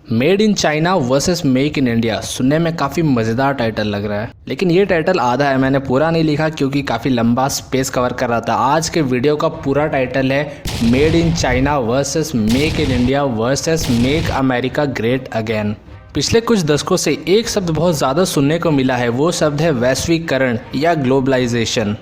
Made in China versus make in India सुनने में काफ़ी मज़ेदार टाइटल लग रहा है, लेकिन ये टाइटल आधा है, मैंने पूरा नहीं लिखा क्योंकि काफ़ी लंबा स्पेस कवर कर रहा था। आज के वीडियो का पूरा टाइटल है made in China versus make in India versus make America great again. पिछले कुछ दशकों से एक शब्द बहुत ज़्यादा सुनने को मिला है, वो शब्द है वैश्वीकरण या ग्लोबलाइजेशन।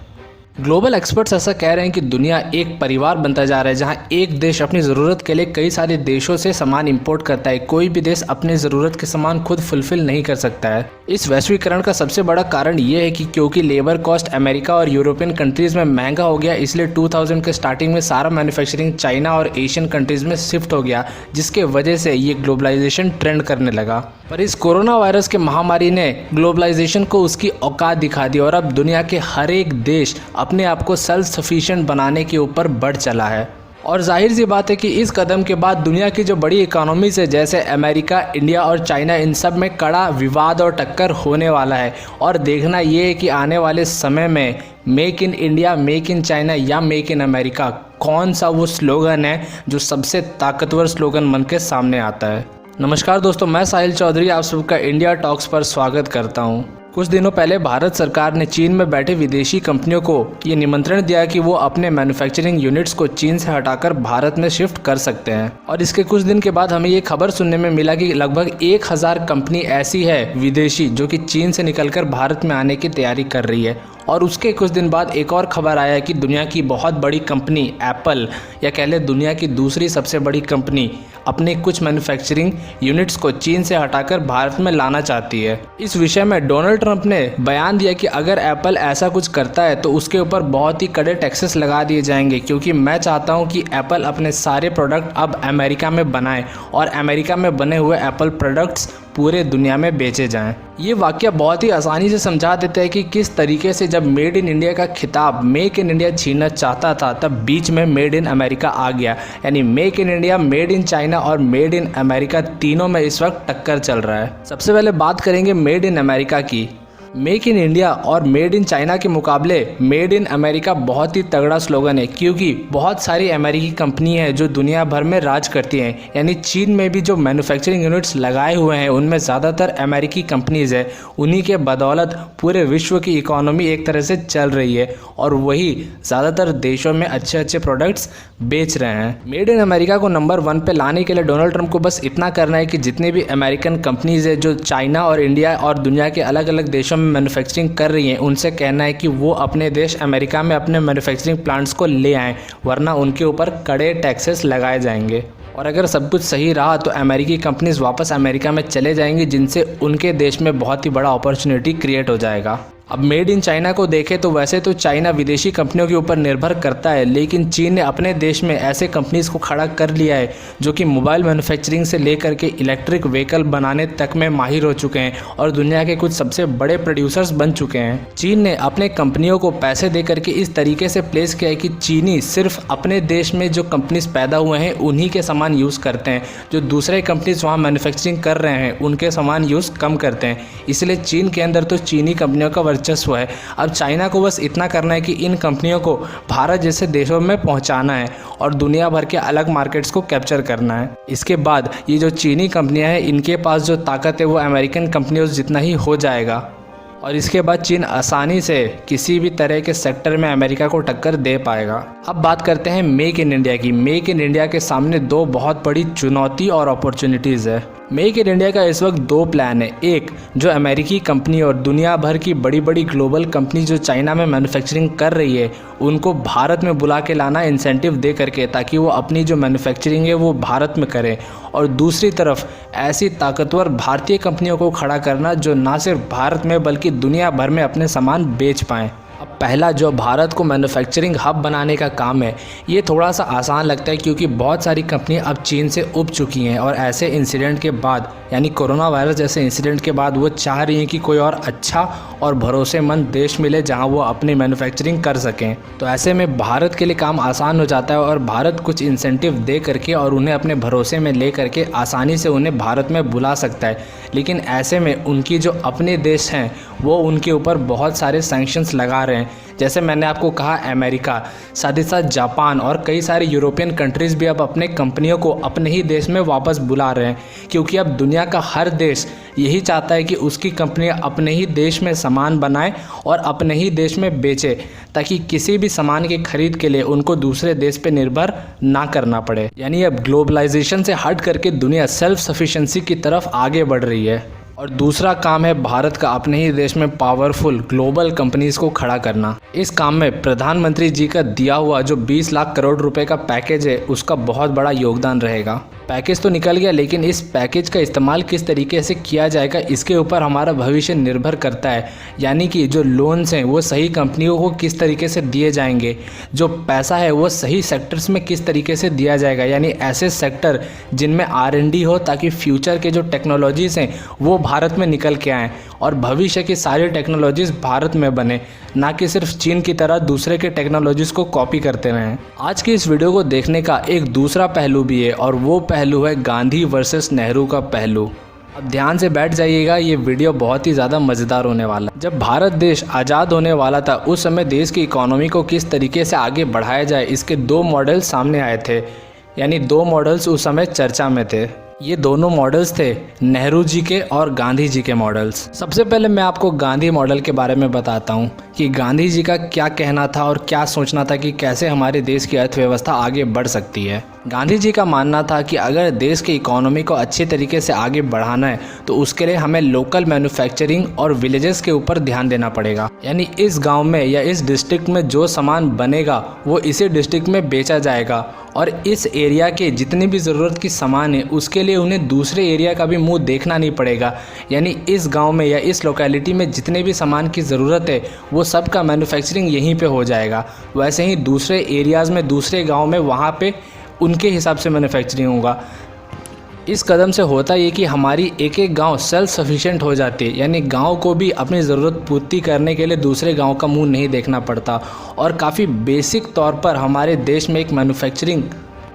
ग्लोबल एक्सपर्ट्स ऐसा कह रहे हैं कि दुनिया एक परिवार बनता जा रहा है, जहां एक देश अपनी ज़रूरत के लिए कई सारे देशों से सामान इंपोर्ट करता है। कोई भी देश अपनी ज़रूरत के सामान खुद फुलफिल नहीं कर सकता है। इस वैश्वीकरण का सबसे बड़ा कारण ये है कि क्योंकि लेबर कॉस्ट अमेरिका और यूरोपियन कंट्रीज़ में महंगा हो गया, इसलिए 2000 के स्टार्टिंग में सारा मैन्युफैक्चरिंग चाइना और एशियन कंट्रीज़ में शिफ्ट हो गया, जिसके वजह से ये ग्लोबलाइजेशन ट्रेंड करने लगा। पर इस कोरोना वायरस के महामारी ने ग्लोबलाइजेशन को उसकी औकात दिखा दी और अब दुनिया के हर एक देश अपने आप को सेल्फ सफिशिएंट बनाने के ऊपर बढ़ चला है। और जाहिर सी बात है कि इस कदम के बाद दुनिया की जो बड़ी इकोनॉमीज है, जैसे अमेरिका, इंडिया और चाइना, इन सब में कड़ा विवाद और टक्कर होने वाला है। और देखना ये है कि आने वाले समय में make in India, make in China या मेक इन अमेरिका, कौन सा वो स्लोगन है जो सबसे ताकतवर स्लोगन बन के सामने आता है। नमस्कार दोस्तों, मैं साहिल चौधरी आप सबका इंडिया टॉक्स पर स्वागत करता हूं। कुछ दिनों पहले भारत सरकार ने चीन में बैठे विदेशी कंपनियों को ये निमंत्रण दिया कि वो अपने मैन्युफैक्चरिंग यूनिट्स को चीन से हटाकर भारत में शिफ्ट कर सकते हैं। और इसके कुछ दिन के बाद हमें ये खबर सुनने में मिला कि लगभग 1000 कंपनी ऐसी है विदेशी जो कि चीन से निकलकर भारत में आने की तैयारी कर रही है। और उसके कुछ दिन बाद एक और खबर आया कि दुनिया की बहुत बड़ी कंपनी एप्पल, या कह ले दुनिया की दूसरी सबसे बड़ी कंपनी, अपने कुछ मैन्युफैक्चरिंग यूनिट्स को चीन से हटाकर भारत में लाना चाहती है। इस विषय में डोनाल्ड ट्रंप ने बयान दिया कि अगर एप्पल ऐसा कुछ करता है तो उसके ऊपर बहुत ही कड़े टैक्सेस लगा दिए जाएंगे, क्योंकि मैं चाहता हूं कि एप्पल अपने सारे प्रोडक्ट अब अमेरिका में बनाए और अमेरिका में बने हुए एप्पल प्रोडक्ट्स पूरे दुनिया में बेचे जाएं। ये वाकया बहुत ही आसानी से समझा देता है कि किस तरीके से जब मेड इन इंडिया का खिताब मेक इन इंडिया छीनना चाहता था, तब बीच में मेड इन अमेरिका आ गया। यानी make in India, made in China और मेड इन अमेरिका तीनों में इस वक्त टक्कर चल रहा है। सबसे पहले बात करेंगे मेड इन अमेरिका की। मेक इन इंडिया और मेड इन चाइना के मुकाबले मेड इन अमेरिका बहुत ही तगड़ा स्लोगन है, क्योंकि बहुत सारी अमेरिकी कंपनी है जो दुनिया भर में राज करती हैं। यानी चीन में भी जो मैन्युफैक्चरिंग यूनिट्स लगाए हुए हैं उनमें ज़्यादातर अमेरिकी कंपनीज़ है। उन्हीं के बदौलत पूरे विश्व की इकोनॉमी एक तरह से चल रही है और वही ज़्यादातर देशों में अच्छे अच्छे प्रोडक्ट्स बेच रहे हैं। मेड इन अमेरिका को नंबर 1 पे लाने के लिए डोनाल्ड ट्रंप को बस इतना करना है कि जितने भी अमेरिकन कंपनीज़ है जो चाइना और इंडिया और दुनिया के अलग अलग देशों मैन्युफैक्चरिंग कर रही हैं, उनसे कहना है कि वो अपने देश अमेरिका में अपने मैन्युफैक्चरिंग प्लांट्स को ले आएँ, वरना उनके ऊपर कड़े टैक्सेस लगाए जाएंगे। और अगर सब कुछ सही रहा तो अमेरिकी कंपनीज वापस अमेरिका में चले जाएंगी, जिनसे उनके देश में बहुत ही बड़ा अपॉर्चुनिटी क्रिएट हो जाएगा। अब मेड इन चाइना को देखें तो वैसे तो चाइना विदेशी कंपनियों के ऊपर निर्भर करता है, लेकिन चीन ने अपने देश में ऐसे कंपनीज को खड़ा कर लिया है जो कि मोबाइल मैन्युफैक्चरिंग से लेकर के इलेक्ट्रिक व्हीकल बनाने तक में माहिर हो चुके हैं और दुनिया के कुछ सबसे बड़े प्रोड्यूसर्स बन चुके हैं। चीन ने अपने कंपनियों को पैसे दे करके इस तरीके से प्लेस किया है कि चीनी सिर्फ अपने देश में जो कंपनीज पैदा हुए हैं उन्हीं के सामान यूज़ करते हैं, जो दूसरे कंपनीज वहाँ मैन्युफैक्चरिंग कर रहे हैं उनके सामान यूज़ कम करते हैं। इसलिए चीन के अंदर तो चीनी कंपनियों का वर्चस्व है। अब चाइना को बस इतना करना है कि इन कंपनियों को भारत जैसे देशों में पहुंचाना है और दुनिया भर के अलग मार्केट्स को कैप्चर करना है। इसके बाद ये जो चीनी कंपनियां हैं, इनके पास जो ताकत है वो अमेरिकन कंपनियों जितना ही हो जाएगा और इसके बाद चीन आसानी से किसी भी तरह के सेक्टर में अमेरिका को टक्कर दे पाएगा। अब बात करते हैं मेक इन इंडिया की। मेक इन इंडिया के सामने दो बहुत बड़ी चुनौती और अपॉर्चुनिटीज़ है। मेक इन इंडिया का इस वक्त दो प्लान है। एक, जो अमेरिकी कंपनी और दुनिया भर की बड़ी बड़ी ग्लोबल कंपनी जो चाइना में मैन्युफैक्चरिंग कर रही है उनको भारत में बुला के लाना इंसेंटिव दे करके, ताकि वो अपनी जो मैन्युफैक्चरिंग है वो भारत में करें। और दूसरी तरफ ऐसी ताकतवर भारतीय कंपनियों को खड़ा करना जो ना सिर्फ भारत में बल्कि दुनिया भर में अपने सामान बेच पाएँ। अब पहला जो भारत को मैन्युफैक्चरिंग हब बनाने का काम है, ये थोड़ा सा आसान लगता है क्योंकि बहुत सारी कंपनियां अब चीन से उब चुकी हैं और ऐसे इंसिडेंट के बाद, यानी कोरोना वायरस जैसे इंसिडेंट के बाद, वो चाह रही हैं कि कोई और अच्छा और भरोसेमंद देश मिले जहां वो अपनी मैन्युफैक्चरिंग कर सकें। तो ऐसे में भारत के लिए काम आसान हो जाता है और भारत कुछ इंसेंटिव दे करके और उन्हें अपने भरोसे में ले करके आसानी से उन्हें भारत में बुला सकता है। लेकिन ऐसे में उनकी जो अपने देश हैं वो उनके ऊपर बहुत सारे सैंक्शंस लगा रहे हैं, जैसे मैंने आपको कहा अमेरिका, साथ ही साथ जापान और कई सारे यूरोपियन कंट्रीज़ भी अब अपने कंपनियों को अपने ही देश में वापस बुला रहे हैं, क्योंकि अब दुनिया का हर देश यही चाहता है कि उसकी कंपनियां अपने ही देश में सामान बनाए और अपने ही देश में बेचे, ताकि किसी भी सामान की खरीद के लिए उनको दूसरे देश पे निर्भर ना करना पड़े। यानी अब ग्लोबलाइजेशन से हट करके दुनिया सेल्फ सफिशिएंसी की तरफ आगे बढ़ रही है। और दूसरा काम है भारत का अपने ही देश में पावरफुल ग्लोबल कंपनीज को खड़ा करना। इस काम में प्रधानमंत्री जी का दिया हुआ जो 20 लाख करोड़ रुपए का पैकेज है, उसका बहुत बड़ा योगदान रहेगा। पैकेज तो निकल गया, लेकिन इस पैकेज का इस्तेमाल किस तरीके से किया जाएगा इसके ऊपर हमारा भविष्य निर्भर करता है। यानी कि जो लोन्स हैं वो सही कंपनियों को किस तरीके से दिए जाएंगे, जो पैसा है वो सही सेक्टर्स में किस तरीके से दिया जाएगा, यानी ऐसे सेक्टर जिनमें R&D हो, ताकि फ्यूचर के जो टेक्नोलॉजीज़ हैं वो भारत में निकल के आएँ और भविष्य की सारी टेक्नोलॉजीज़ भारत में बने, ना कि सिर्फ चीन की तरह दूसरे के टेक्नोलॉजीज़ को कॉपी करते रहें। आज की इस वीडियो को देखने का एक दूसरा पहलू भी है, और वो पहलू है गांधी वर्सेस नेहरू का पहलू। अब ध्यान से बैठ जाइएगा, ये वीडियो बहुत ही ज़्यादा मज़ेदार होने वाला है। जब भारत देश आज़ाद होने वाला था, उस समय देश की इकोनॉमी को किस तरीके से आगे बढ़ाया जाए, इसके 2 मॉडल सामने आए थे। यानी 2 मॉडल्स उस समय चर्चा में थे। ये दोनों मॉडल्स थे नेहरू जी के और गांधी जी के मॉडल्स। सबसे पहले मैं आपको गांधी मॉडल के बारे में बताता हूँ कि गांधी जी का क्या कहना था और क्या सोचना था कि कैसे हमारे देश की अर्थव्यवस्था आगे बढ़ सकती है। गांधी जी का मानना था कि अगर देश की इकोनॉमी को अच्छे तरीके से आगे बढ़ाना है तो उसके लिए हमें लोकल मैन्युफैक्चरिंग और विलेजेस के ऊपर ध्यान देना पड़ेगा। यानी इस गांव में या इस डिस्ट्रिक्ट में जो सामान बनेगा वो इसी डिस्ट्रिक्ट में बेचा जाएगा, और इस एरिया के जितनी भी ज़रूरत की सामान है उसके लिए उन्हें दूसरे एरिया का भी मुंह देखना नहीं पड़ेगा। यानी इस गांव में या इस लोकेलिटी में जितने भी सामान की ज़रूरत है वो सब का मैन्युफैक्चरिंग यहीं पे हो जाएगा। वैसे ही दूसरे एरियाज़ में, दूसरे गांव में, वहाँ पे उनके हिसाब से मैन्युफैक्चरिंग होगा। इस कदम से होता ये कि हमारी एक एक गांव सेल्फ सफिशिएंट हो जाती है, यानी गांव को भी अपनी ज़रूरत पूर्ति करने के लिए दूसरे गांव का मुंह नहीं देखना पड़ता, और काफ़ी बेसिक तौर पर हमारे देश में एक मैन्युफैक्चरिंग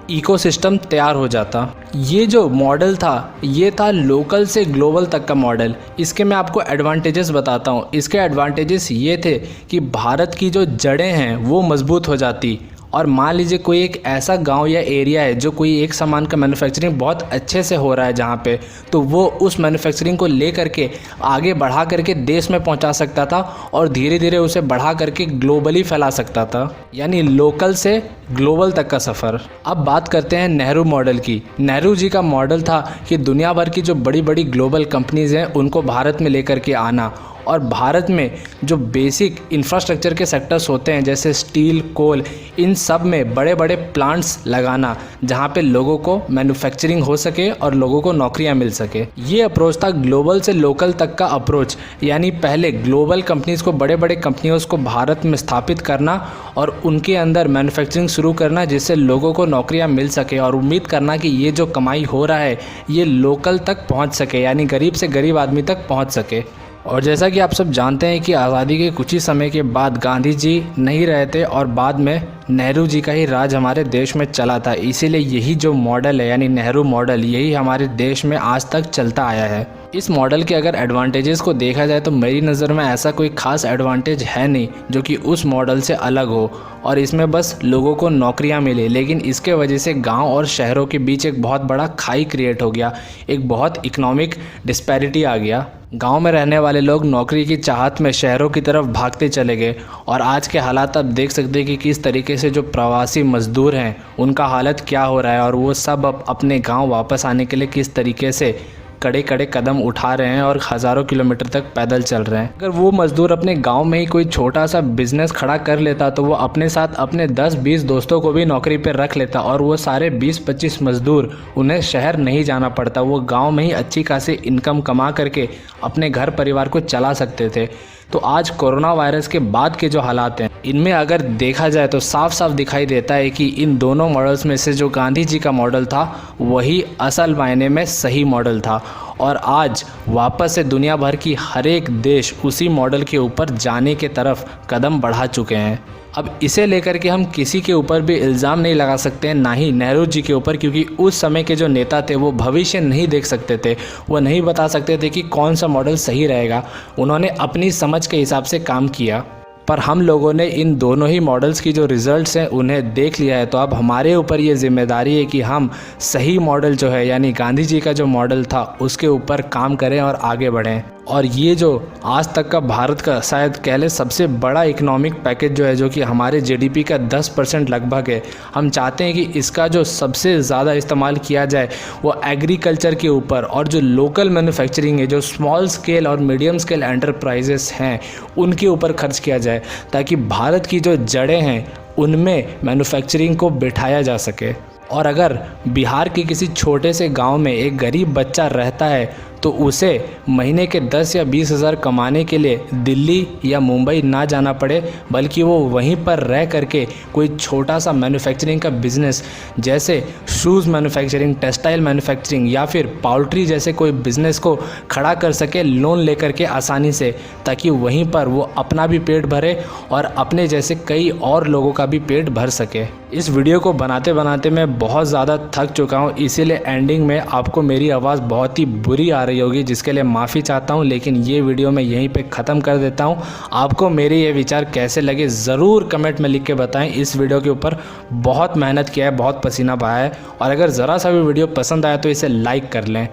इकोसिस्टम तैयार हो जाता। ये जो मॉडल था ये था लोकल से ग्लोबल तक का मॉडल। इसके मैं आपको एडवांटेजेस बताता हूँ। इसके एडवांटेजेस ये थे कि भारत की जो जड़ें हैं वो मजबूत हो जाती, और मान लीजिए कोई एक ऐसा गांव या एरिया है जो कोई एक सामान का मैन्युफैक्चरिंग बहुत अच्छे से हो रहा है जहां पे, तो वो उस मैन्युफैक्चरिंग को ले करके आगे बढ़ा करके देश में पहुंचा सकता था और धीरे धीरे उसे बढ़ा करके ग्लोबली फैला सकता था। यानी लोकल से ग्लोबल तक का सफ़र। अब बात करते हैं नेहरू मॉडल की। नेहरू जी का मॉडल था कि दुनिया भर की जो बड़ी बड़ी ग्लोबल कंपनीज़ हैं उनको भारत में लेकर के आना, और भारत में जो बेसिक इंफ्रास्ट्रक्चर के सेक्टर्स होते हैं जैसे स्टील, कोल, इन सब में बड़े बड़े प्लांट्स लगाना जहां पे लोगों को मैन्युफैक्चरिंग हो सके और लोगों को नौकरियां मिल सके। ये अप्रोच था ग्लोबल से लोकल तक का अप्रोच। यानी पहले ग्लोबल कंपनीज़ को, बड़े बड़े कंपनियों को भारत में स्थापित करना और उनके अंदर मैन्युफैक्चरिंग शुरू करना जिससे लोगों को नौकरियां मिल सके, और उम्मीद करना कि ये जो कमाई हो रहा है ये लोकल तक पहुँच सके, यानी गरीब से गरीब आदमी तक पहुँच सके। और जैसा कि आप सब जानते हैं कि आज़ादी के कुछ ही समय के बाद गांधी जी नहीं रहे थे और बाद में नेहरू जी का ही राज हमारे देश में चला था। इसीलिए यही जो मॉडल है यानी नेहरू मॉडल, यही हमारे देश में आज तक चलता आया है। इस मॉडल के अगर एडवांटेजेस को देखा जाए तो मेरी नज़र में ऐसा कोई खास एडवांटेज है नहीं जो कि उस मॉडल से अलग हो, और इसमें बस लोगों को नौकरियां मिले। लेकिन इसके वजह से गांव और शहरों के बीच एक बहुत बड़ा खाई क्रिएट हो गया, एक बहुत इकोनॉमिक डिस्पैरिटी आ गया। गांव में रहने वाले लोग नौकरी की चाहत में शहरों की तरफ भागते चले गए, और आज के हालात आप देख सकते हैं कि किस तरीके से जो प्रवासी मजदूर हैं उनका हालत क्या हो रहा है, और वो सब अब अपने गांव वापस आने के लिए किस तरीके से कड़े कड़े कदम उठा रहे हैं और हज़ारों किलोमीटर तक पैदल चल रहे हैं। अगर वो मज़दूर अपने गांव में ही कोई छोटा सा बिजनेस खड़ा कर लेता तो वो अपने साथ अपने 10-20 दोस्तों को भी नौकरी पर रख लेता, और वो सारे 20-25 मज़दूर उन्हें शहर नहीं जाना पड़ता, वो गांव में ही अच्छी खासी इनकम कमा करके अपने घर परिवार को चला सकते थे। तो आज कोरोना वायरस के बाद के जो हालात हैं इनमें अगर देखा जाए तो साफ साफ दिखाई देता है कि इन दोनों मॉडल्स में से जो गांधी जी का मॉडल था वही असल मायने में सही मॉडल था, और आज वापस से दुनिया भर की हर एक देश उसी मॉडल के ऊपर जाने के तरफ कदम बढ़ा चुके हैं। अब इसे लेकर के हम किसी के ऊपर भी इल्ज़ाम नहीं लगा सकते हैं, ना ही नेहरू जी के ऊपर, क्योंकि उस समय के जो नेता थे वो भविष्य नहीं देख सकते थे, वो नहीं बता सकते थे कि कौन सा मॉडल सही रहेगा। उन्होंने अपनी समझ के हिसाब से काम किया। पर हम लोगों ने इन दोनों ही मॉडल्स की जो रिज़ल्ट्स हैं उन्हें देख लिया है। तो अब हमारे ऊपर ये जिम्मेदारी है कि हम सही मॉडल जो है यानी गांधी जी का जो मॉडल था उसके ऊपर काम करें और आगे बढ़ें। और ये जो आज तक का भारत का शायद कह लें सबसे बड़ा इकोनॉमिक पैकेज जो है, जो कि हमारे जीडीपी का 10% लगभग है, हम चाहते हैं कि इसका जो सबसे ज़्यादा इस्तेमाल किया जाए वो एग्रीकल्चर के ऊपर, और जो लोकल मैन्युफैक्चरिंग है, जो स्मॉल स्केल और मीडियम स्केल एंटरप्राइजेस हैं उनके ऊपर खर्च किया जाए, ताकि भारत की जो जड़ें हैं उनमें मैन्युफैक्चरिंग को बिठाया जा सके। और अगर बिहार के किसी छोटे से गांव में एक गरीब बच्चा रहता है तो उसे महीने के 10 या 20 हज़ार कमाने के लिए दिल्ली या मुंबई ना जाना पड़े, बल्कि वो वहीं पर रह करके कोई छोटा सा मैन्युफैक्चरिंग का बिज़नेस जैसे शूज़ मैन्युफैक्चरिंग, टेक्सटाइल मैन्युफैक्चरिंग या फिर पाउल्ट्री जैसे कोई बिज़नेस को खड़ा कर सके लोन लेकर के आसानी से, ताकि वहीं पर वो अपना भी पेट भरे और अपने जैसे कई और लोगों का भी पेट भर सके। इस वीडियो को बनाते बनाते मैं बहुत ज़्यादा थक चुका हूँ, इसीलिए एंडिंग में आपको मेरी आवाज़ बहुत ही बुरी आ रही होगी, जिसके लिए माफ़ी चाहता हूँ। लेकिन ये वीडियो मैं यहीं पे ख़त्म कर देता हूँ। आपको मेरे ये विचार कैसे लगे ज़रूर कमेंट में लिख के बताएं। इस वीडियो के ऊपर बहुत मेहनत किया है, बहुत पसीना बहाया है, और अगर ज़रा सा भी वीडियो पसंद आया तो इसे लाइक कर लें,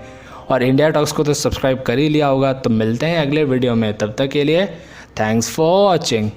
और इंडिया टॉक्स को तो सब्सक्राइब कर ही लिया होगा। तो मिलते हैं अगले वीडियो में, तब तक के लिए थैंक्स फॉर वॉचिंग।